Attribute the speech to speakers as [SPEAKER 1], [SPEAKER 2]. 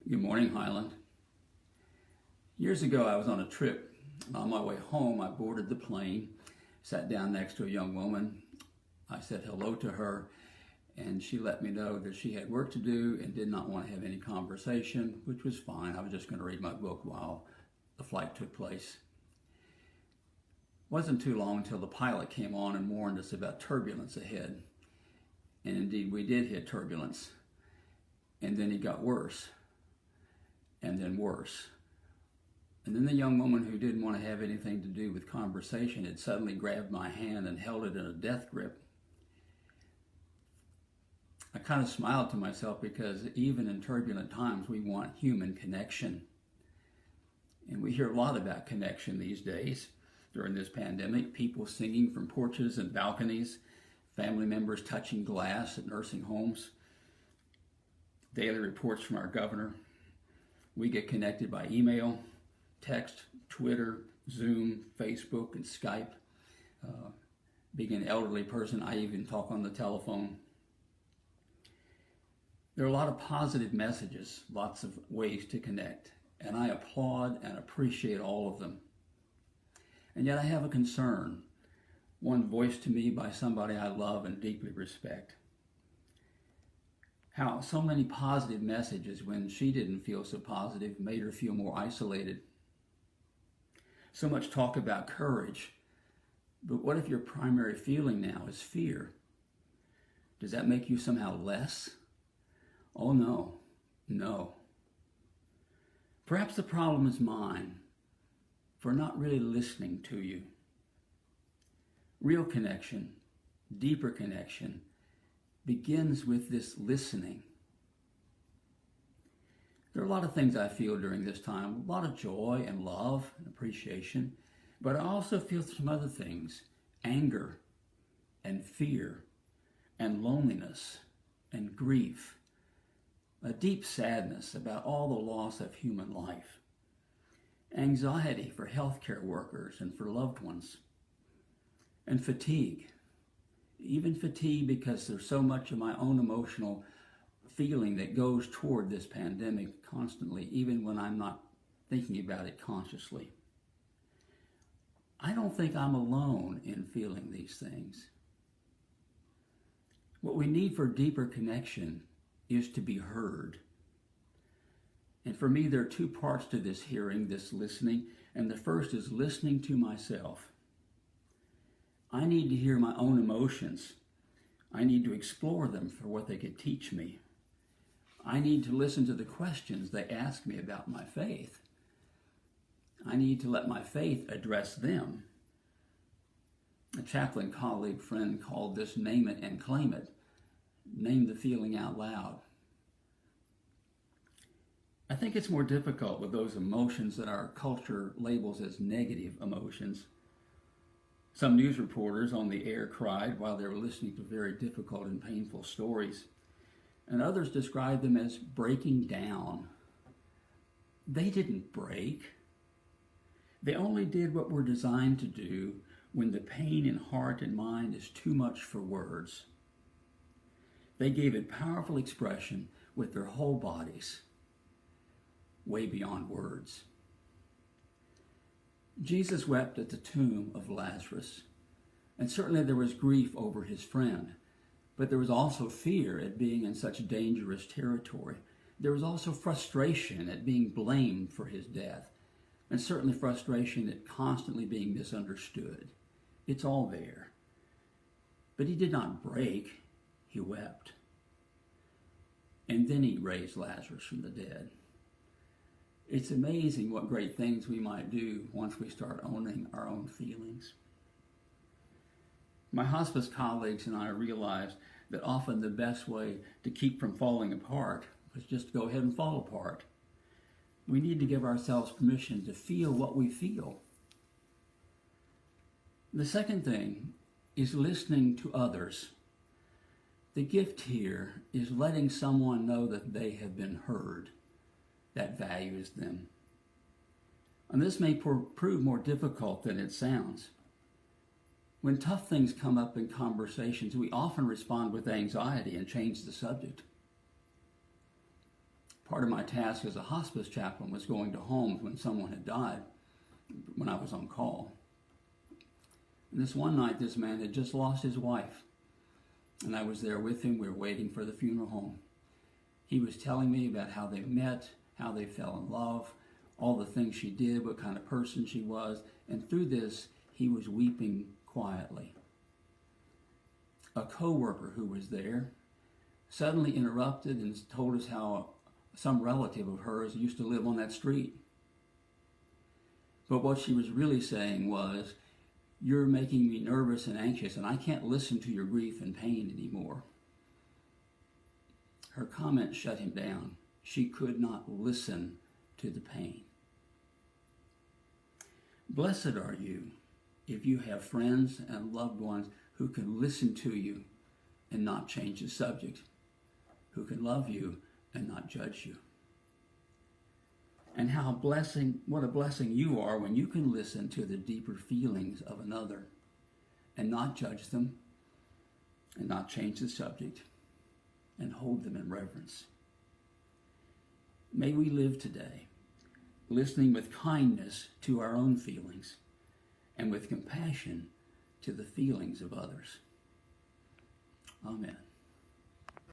[SPEAKER 1] Good morning, Highland. Years ago, I was on a trip. On my way home, I boarded the plane, sat down next to a young woman. I said hello to her, and she let me know that she had work to do and did not want to have any conversation, which was fine. I was just going to read my book while the flight took place. It wasn't too long until the pilot came on and warned us about turbulence ahead. And indeed, we did hit turbulence. And then it got worse. And then worse. And then the young woman who didn't want to have anything to do with conversation had suddenly grabbed my hand and held it in a death grip. I kind of smiled to myself because even in turbulent times, we want human connection. And we hear a lot about connection these days during this pandemic. People singing from porches and balconies, family members touching glass at nursing homes, daily reports from our governor. We get connected by email, text, Twitter, Zoom, Facebook, and Skype. Being an elderly person, I even talk on the telephone. There are a lot of positive messages, lots of ways to connect, and I applaud and appreciate all of them. And yet I have a concern, one voiced to me by somebody I love and deeply respect. How so many positive messages, when she didn't feel so positive, made her feel more isolated. So much talk about courage, but what if your primary feeling now is fear? Does that make you somehow less? Oh no, no. Perhaps the problem is mine for not really listening to you. Real connection, deeper connection, begins with this listening. There are a lot of things I feel during this time, a lot of joy and love and appreciation, but I also feel some other things, anger and fear and loneliness and grief, a deep sadness about all the loss of human life, anxiety for healthcare workers and for loved ones, and fatigue. Even fatigue because there's so much of my own emotional feeling that goes toward this pandemic constantly, even when I'm not thinking about it consciously. I don't think I'm alone in feeling these things. What we need for deeper connection is to be heard. And for me, there are two parts to this hearing, this listening, and the first is listening to myself. I need to hear my own emotions. I need to explore them for what they could teach me. I need to listen to the questions they ask me about my faith. I need to let my faith address them. A chaplain colleague friend called this name it and claim it. Name the feeling out loud. I think it's more difficult with those emotions that our culture labels as negative emotions. Some news reporters on the air cried while they were listening to very difficult and painful stories, and others described them as breaking down. They didn't break. They only did what we're designed to do when the pain in heart and mind is too much for words. They gave it powerful expression with their whole bodies, way beyond words. Jesus wept at the tomb of Lazarus, and certainly there was grief over his friend, but there was also fear at being in such dangerous territory. There was also frustration at being blamed for his death, and certainly frustration at constantly being misunderstood. It's all there. But he did not break, he wept. And then he raised Lazarus from the dead. It's amazing what great things we might do once we start owning our own feelings. My hospice colleagues and I realized that often the best way to keep from falling apart was just to go ahead and fall apart. We need to give ourselves permission to feel what we feel. The second thing is listening to others. The gift here is letting someone know that they have been heard. That values them. And this may prove more difficult than it sounds. When tough things come up in conversations, we often respond with anxiety and change the subject. Part of my task as a hospice chaplain was going to homes when someone had died, when I was on call. And this one night, this man had just lost his wife, and I was there with him. We were waiting for the funeral home. He was telling me about how they met, how they fell in love, all the things she did, what kind of person she was, and through this, he was weeping quietly. A co-worker who was there suddenly interrupted and told us how some relative of hers used to live on that street. But what she was really saying was, "You're making me nervous and anxious, and I can't listen to your grief and pain anymore." Her comment shut him down. She could not listen to the pain. Blessed are you if you have friends and loved ones who can listen to you and not change the subject, who can love you and not judge you. And what a blessing you are when you can listen to the deeper feelings of another and not judge them and not change the subject and hold them in reverence. May we live today listening with kindness to our own feelings and with compassion to the feelings of others. Amen.